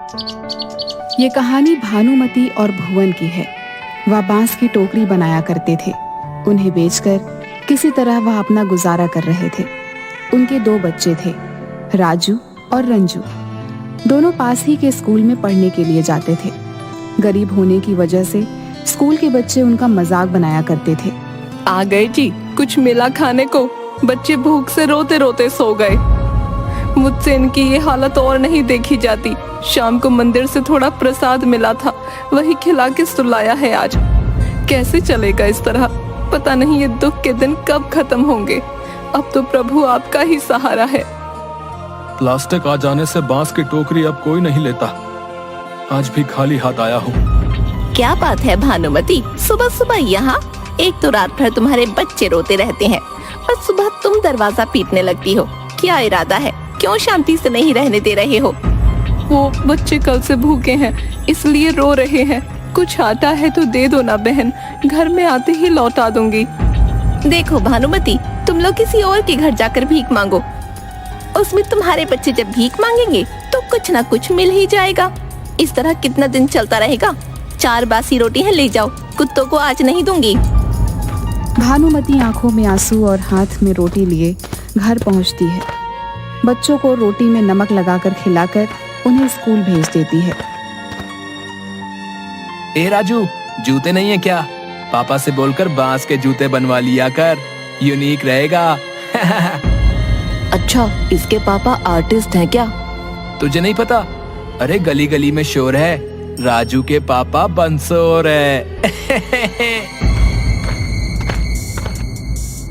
ये कहानी भानुमति और भुवन की है। वह बांस की टोकरी बनाया करते थे। उन्हें बेचकर किसी तरह वह अपना गुजारा कर रहे थे। उनके 2 बच्चे थे, राजू और रंजू। दोनों पास ही के स्कूल में पढ़ने के लिए जाते थे। गरीब होने की वजह से स्कूल के बच्चे उनका मजाक बनाया करते थे। आ गए जी, कुछ मिला खाने को? बच्चे भूख से रोते रोते सो गए। मुझसे इनकी ये हालत और नहीं देखी जाती। शाम को मंदिर से थोड़ा प्रसाद मिला था, वही खिला के सुलाया है आज। कैसे चलेगा इस तरह? पता नहीं ये दुख के दिन कब खत्म होंगे। अब तो प्रभु आपका ही सहारा है। प्लास्टिक आ जाने से बांस की टोकरी अब कोई नहीं लेता। आज भी खाली हाथ आया हूँ। क्या बात है भानुमति, सुबह सुबह यहाँ? एक तो रात भर तुम्हारे बच्चे रोते रहते हैं और सुबह तुम दरवाजा पीटने लगती हो। क्या इरादा है? क्यों शांति से नहीं रहने दे रहे हो? वो बच्चे कल से भूखे हैं, इसलिए रो रहे हैं। कुछ आता है तो दे दो ना बहन, घर में आते ही लौटा दूंगी। देखो भानुमति, तुम लोग किसी और के घर जाकर भीख मांगो। उसमें तुम्हारे बच्चे जब भीख मांगेंगे तो कुछ ना कुछ मिल ही जाएगा। इस तरह कितना दिन चलता रहेगा? 4 बासी रोटी है, ले जाओ, कुत्तों को आज नहीं दूंगी। भानुमति आंखों में आंसू और हाथ में रोटी लिए घर पहुंचती है। बच्चों को रोटी में नमक लगाकर खिलाकर उन्हें स्कूल भेज देती है। ए राजू, जूते नहीं है क्या? पापा से बोलकर बांस के जूते बनवा लिया कर, यूनिक रहेगा। अच्छा, इसके पापा आर्टिस्ट हैं क्या? तुझे नहीं पता? अरे गली गली में शोर है, राजू के पापा बंसोर है।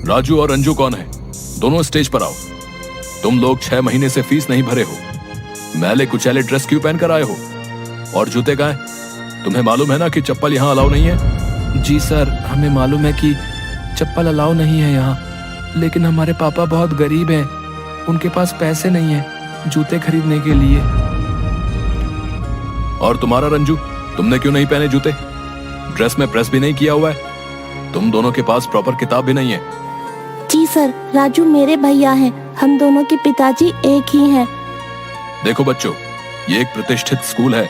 राजू और रंजू कौन है? दोनों स्टेज पर आओ। तुम लोग 6 महीने से फीस नहीं भरे हो। मैले कुचैले ड्रेस क्यों पहन कर आए हो? और जूते कहाँ हैं? तुम्हें मालूम है ना कि चप्पल यहाँ अलाउ नहीं है? जी सर, हमें मालूम है कि चप्पल अलाउ नहीं है यहाँ, लेकिन हमारे पापा बहुत गरीब हैं। उनके पास पैसे नहीं है जूते खरीदने के लिए। और तुम्हारा रंजू, तुमने क्यों नहीं पहने जूते? ड्रेस में प्रेस भी नहीं किया हुआ है। तुम दोनों के पास प्रॉपर किताब भी नहीं है। जी सर, राजू मेरे भैया हैं। हम दोनों के पिताजी एक ही हैं। देखो बच्चों, ये एक प्रतिष्ठित स्कूल है।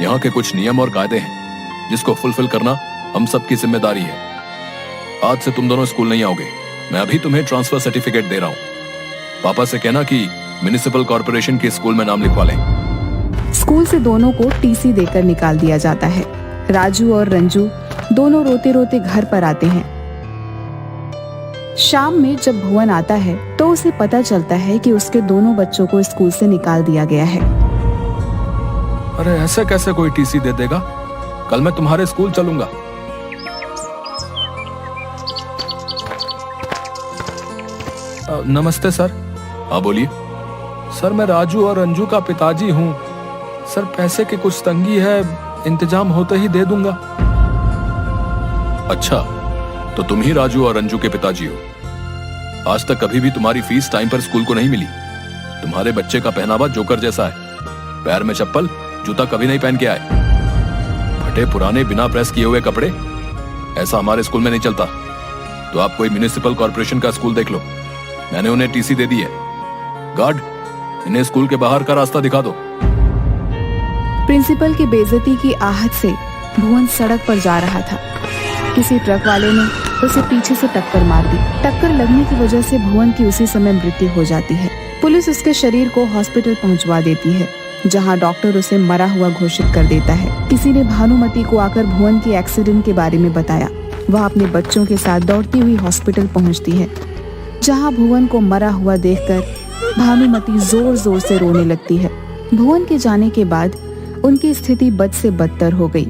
यहाँ के कुछ नियम और कायदे हैं जिसको फुलफिल करना हम सबकी जिम्मेदारी है। आज से तुम दोनों स्कूल नहीं आओगे। मैं अभी तुम्हें ट्रांसफर सर्टिफिकेट दे रहा हूँ। पापा से कहना कि म्युनिसिपल कॉर्पोरेशन के स्कूल में नाम लिखवा लें। स्कूल से दोनों को टीसी देकर निकाल दिया जाता है। राजू और रंजू दोनों रोते रोते घर पर आते हैं। शाम में जब भुवन आता है तो उसे पता चलता है कि उसके दोनों बच्चों को स्कूल से निकाल दिया गया है। अरे ऐसे कैसे कोई टीसी दे देगा? कल मैं तुम्हारे स्कूल चलूंगा। नमस्ते सर। हाँ बोलिए। सर, मैं राजू और रंजू का पिताजी हूँ। सर, पैसे की कुछ तंगी है, इंतजाम होते ही दे दूंगा। अच्छा, तो तुम ही राजू और रंजू के पिताजी हो। आज तक कभी भी तुम्हारी फीस टाइम पर स्कूल को नहीं मिली। तुम्हारे बच्चे का पहनावा जोकर जैसा है। पैर में चप्पल, जूता कभी नहीं पहन के आए। फटे पुराने बिना प्रेस किए हुए कपड़े, ऐसा हमारे स्कूल में नहीं चलता। तो आप कोई म्युनिसिपल कॉर्पोरेशन का स्कूल देख लो। मैंने उन्हें टीसी दे दी है। गार्ड, इन्हें स्कूल के बाहर का रास्ता दिखा दो। प्रिंसिपल की बेइज्जती की आहट से भुवन सड़क पर जा रहा था। किसी ट्रक वाले ने उसे पीछे से टक्कर मार दी। टक्कर लगने की वजह से भुवन की उसी समय मृत्यु हो जाती है। पुलिस उसके शरीर को हॉस्पिटल पहुंचवा देती है, जहां डॉक्टर उसे मरा हुआ घोषित कर देता है। किसी ने भानुमति को आकर भुवन के एक्सीडेंट के बारे में बताया। वह अपने बच्चों के साथ दौड़ती हुई हॉस्पिटल पहुंचती है, जहां भुवन को मरा हुआ देखकर भानुमति जोर जोर से रोने लगती है। भुवन के जाने के बाद उनकी स्थिति बद से बदतर हो गई।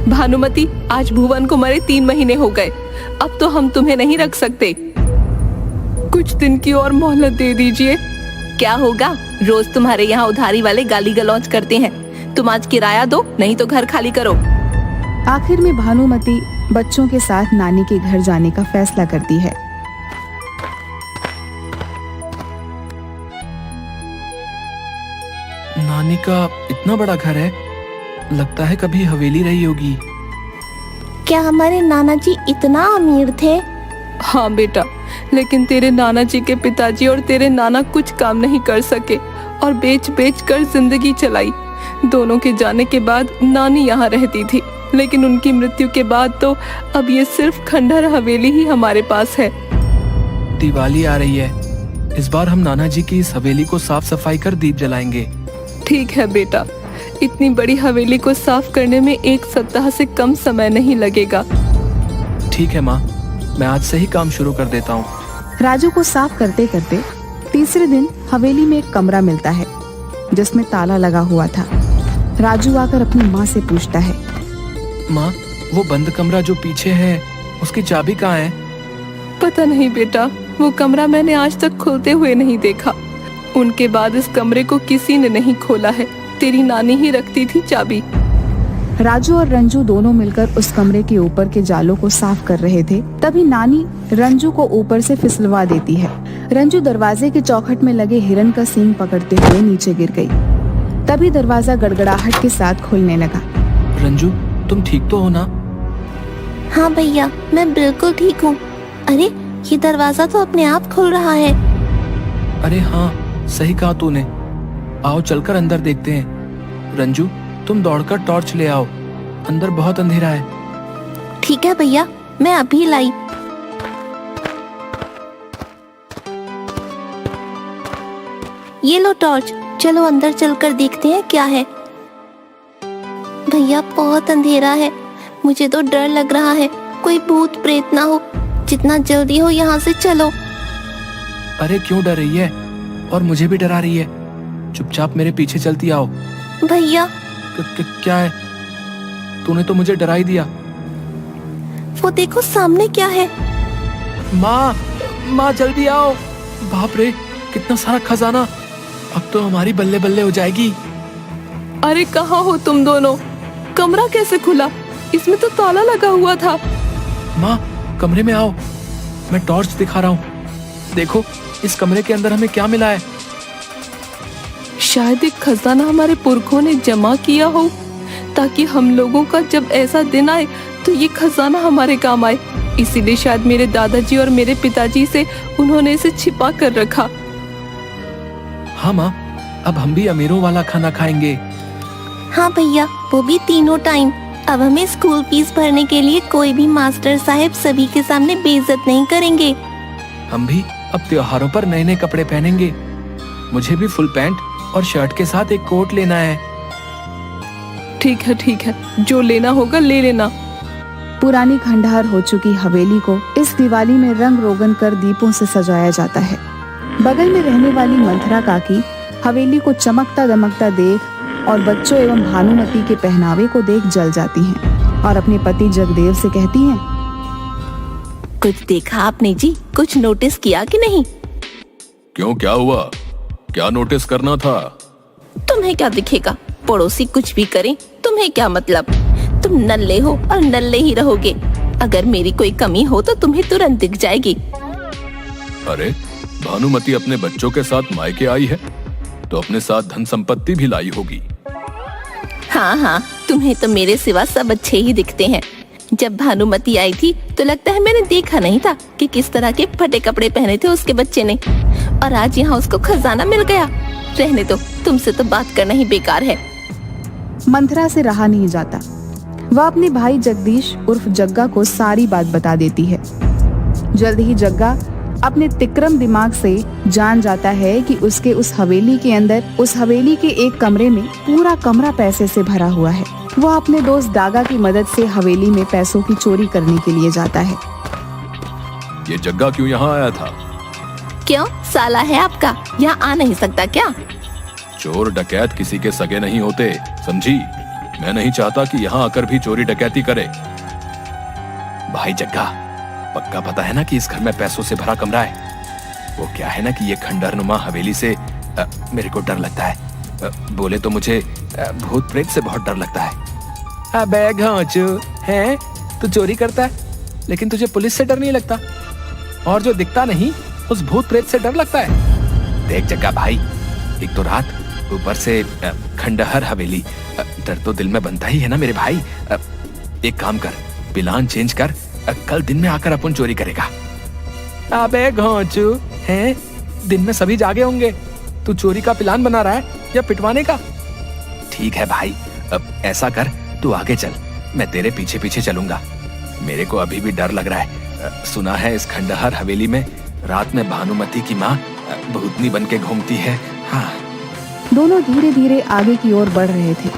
भानुमति, आज भुवन को मरे 3 महीने हो गए। अब तो हम तुम्हें नहीं रख सकते। कुछ दिन की और मोहलत दे दीजिए। क्या होगा? रोज तुम्हारे यहाँ उधारी वाले गाली गलौज करते हैं। तुम आज किराया दो, नहीं तो घर खाली करो। आखिर में भानुमति बच्चों के साथ नानी के घर जाने का फैसला करती है। नानी का इतना बड़ा घर है, लगता है कभी हवेली रही होगी। क्या हमारे नाना जी इतना अमीर थे? हाँ बेटा, लेकिन तेरे नाना जी के पिताजी और तेरे नाना कुछ काम नहीं कर सके। और बेच बेच कर जिंदगी चलाई। दोनों के जाने के बाद नानी यहाँ रहती थी, लेकिन उनकी मृत्यु के बाद तो अब ये सिर्फ खंडहर हवेली ही हमारे पास है। दिवाली आ रही है, इस बार हम नाना जी की इस हवेली को साफ सफाई कर दीप जलाएंगे। ठीक है बेटा, इतनी बड़ी हवेली को साफ करने में 1 सप्ताह से कम समय नहीं लगेगा। ठीक है माँ, मैं आज से ही काम शुरू कर देता हूँ। राजू को साफ करते करते तीसरे दिन हवेली में एक कमरा मिलता है जिसमें ताला लगा हुआ था। राजू आकर अपनी माँ से पूछता है, माँ, वो बंद कमरा जो पीछे है, उसकी चाबी कहाँ है? पता नहीं बेटा, वो कमरा मैंने आज तक खुलते हुए नहीं देखा। उनके बाद इस कमरे को किसी ने नहीं खोला है। तेरी नानी ही रखती थी चाबी। राजू और रंजू दोनों मिलकर उस कमरे के ऊपर के जालों को साफ कर रहे थे। तभी नानी रंजू को ऊपर से फिसलवा देती है। रंजू दरवाजे के चौखट में लगे हिरन का सींग पकड़ते हुए नीचे गिर गई। तभी दरवाजा गड़गड़ाहट के साथ खुलने लगा। रंजू, तुम ठीक तो हो ना? हाँ भैया, मैं बिल्कुल ठीक हूँ। अरे, ये दरवाजा तो अपने आप खुल रहा है। अरे हाँ, सही कहा तूने। आओ चलकर अंदर देखते हैं। रंजू, तुम दौड़कर टॉर्च ले आओ, अंदर बहुत अंधेरा है। ठीक है भैया, मैं अभी लाई। ये लो टॉर्च, चलो अंदर चलकर देखते हैं क्या है। भैया, बहुत अंधेरा है, मुझे तो डर लग रहा है, कोई भूत प्रेत ना हो। जितना जल्दी हो यहाँ से चलो। अरे क्यों डर रही है? और मुझे भी डरा रही है। चुपचाप मेरे पीछे चलती आओ। भैया, क्या है? तूने तो मुझे डरा ही दिया। वो देखो सामने क्या है। माँ जल्दी आओ। बाप रे, कितना सारा खजाना, अब तो हमारी बल्ले बल्ले हो जाएगी। अरे कहाँ हो तुम दोनों? कमरा कैसे खुला? इसमें तो ताला लगा हुआ था। माँ, कमरे में आओ, मैं टॉर्च दिखा रहा हूँ। देखो इस कमरे के अंदर हमें क्या मिला है। शायद एक खजाना हमारे पुरखों ने जमा किया हो, ताकि हम लोगों का जब ऐसा दिन आए तो ये खजाना हमारे काम आए। इसीलिए शायद मेरे दादाजी और मेरे पिताजी से उन्होंने इसे छिपा कर रखा। हाँ माँ, अब हम भी अमीरों वाला खाना खाएंगे। हाँ भैया, वो भी तीनों टाइम। अब हमें स्कूल फीस भरने के लिए कोई भी मास्टर साहब सभी के सामने बेइज्जत नहीं करेंगे। हम भी अब त्योहारों पर नए नए कपड़े पहनेंगे। मुझे भी फुल पैंट और शर्ट के साथ एक कोट लेना है। ठीक है, जो लेना होगा ले लेना। पुरानी खंडहर हो चुकी हवेली को इस दिवाली में रंग रोगन कर दीपों से सजाया जाता है। बगल में रहने वाली मंथरा काकी हवेली को चमकता दमकता देख और बच्चों एवं भानुमति के पहनावे को देख जल जाती हैं और अपने पति जगदेव से कहती हैं, कुछ देखा आपने जी? कुछ नोटिस किया कि नहीं? क्यों, क्या हुआ? क्या नोटिस करना था? तुम्हें क्या दिखेगा? पड़ोसी कुछ भी करें, तुम्हें क्या मतलब? तुम नल्ले हो और नल्ले ही रहोगे। अगर मेरी कोई कमी हो तो तुम्हें तुरंत दिख जाएगी। अरे, भानुमति अपने बच्चों के साथ मायके आई है तो अपने साथ धन संपत्ति भी लाई होगी। हाँ, तुम्हें तो मेरे सिवा सब अच्छे ही दिखते हैं। जब भानुमति आई थी तो लगता है मैंने देखा नहीं था कि किस तरह के फटे कपड़े पहने थे उसके बच्चे ने, और आज यहाँ उसको खजाना मिल गया। रहने दो, तुमसे तो बात करना ही बेकार है। मंथरा से रहा नहीं जाता। वह अपने भाई जगदीश उर्फ जग्गा को सारी बात बता देती है। जल्द ही जग्गा अपने तिक्रम दिमाग से जान जाता है कि उसके उस हवेली के अंदर, उस हवेली के एक कमरे में पूरा कमरा पैसे से भरा हुआ है। वह अपने दोस्त दागा की मदद से हवेली में पैसों की चोरी करने के लिए जाता है। ये जग्गा क्यों यहाँ आया था? क्यों, साला है आपका? यहाँ आ नहीं सकता क्या? चोर डकैत किसी के सगे नहीं होते, समझी? मैं नहीं चाहता कि यहाँ आकर भी चोरी डकैती करे। भाई जग्गा, पक्का पता है ना कि इस घर में पैसों से भरा कमरा है? वो क्या है ना कि ये खंडहरनुमा हवेली से मेरे को डर लगता है। बोले तो मुझे भूत प्रेत से बहुत डर लगता है। अबे घोंचू, हैं? तू चोरी करता है लेकिन तुझे पुलिस से डर नहीं लगता, और जो दिखता नहीं उस भूत प्रेत से डर लगता है। देख जग्गा भाई, एक तो रात, ऊपर से खंडहर हवेली, डर तो दिल में बनता ही है ना मेरे भाई। एक काम कर, प्लान चेंज कर, कल दिन में आकर अपन चोरी करेगा। अबे घोंचू, हैं? दिन में सभी जागे होंगे, तू चोरी का प्लान बना रहा है या पिटवाने का? ठीक है भाई, अब ऐसा कर, तू आगे चल, मैं तेरे पीछे पीछे चलूंगा। मेरे को अभी भी डर लग रहा है। सुना है इस खंडहर हवेली में रात में भानुमति की माँ भूतनी बन के घूमती है। हाँ। दोनों धीरे धीरे आगे की ओर बढ़ रहे थे।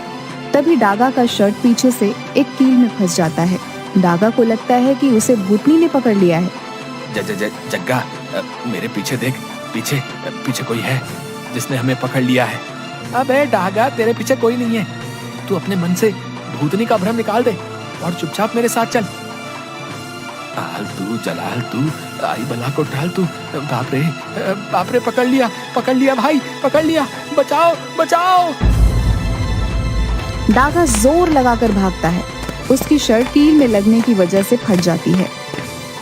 तभी डागा का शर्ट पीछे से एक कील में फंस जाता है। डागा को लगता है कि उसे भूतनी ने पकड़ लिया है। जग्गा, मेरे पीछे देख, पीछे पीछे कोई है जिसने हमें पकड़ लिया है। अबे डागा, तेरे पीछे कोई नहीं है। तू अपने मन से भूतनी का भ्रम निकाल दे और चुपचाप मेरे साथ चल। जलाल तू, आई बला को टाल तू। बाप रे, पकड़ लिया भाई, पकड़ लिया, बचाओ बचाओ। डागा जोर लगाकर भागता है। उसकी शर्ट कील में लगने की वजह से फट जाती है।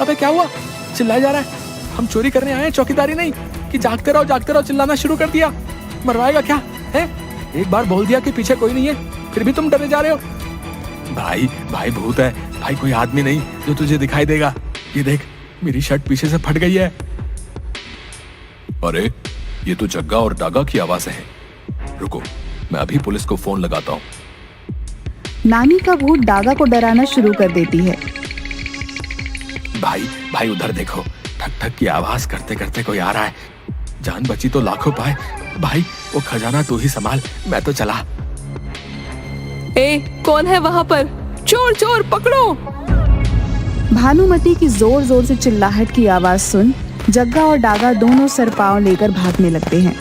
अबे क्या हुआ? चिल्लाया जा रहा है। हम चोरी करने आए हैं, चौकीदारी नहीं कि जागते रहो। चिल्लाना शुरू कर दिया। मरवाएगा क्या है? एक बार बोल दिया कि पीछे कोई नहीं है, फिर भी तुम डरे जा रहे हो। भाई भूत है भाई, कोई आदमी नहीं जो तुझे दिखाई देगा। ये देख, मेरी शर्ट पीछे से फट गई है। अरे ये तो जग्गा और डागा की आवाज है। रुको, मैं अभी पुलिस को फोन लगाता हूँ। नानी का भूत डागा को डराना शुरू कर देती है। भाई उधर देखो, ठक ठक की आवाज करते करते कोई आ रहा है। जान बची तो लाखों पाए। भाई वो खजाना तू ही संभाल, मैं तो चला। कौन है वहाँ पर? चोर पकड़ो। भानुमति की जोर जोर से चिल्लाहट की आवाज सुन जग्गा और डागा दोनों सरपाव लेकर भागने लगते हैं।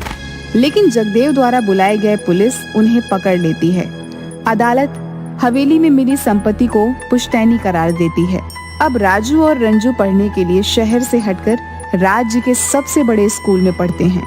लेकिन जगदेव द्वारा बुलाए गए पुलिस उन्हें पकड़ लेती है। अदालत हवेली में मिली संपत्ति को पुश्तैनी करार देती है। अब राजू और रंजू पढ़ने के लिए शहर से हटकर राज्य के सबसे बड़े स्कूल में पढ़ते हैं।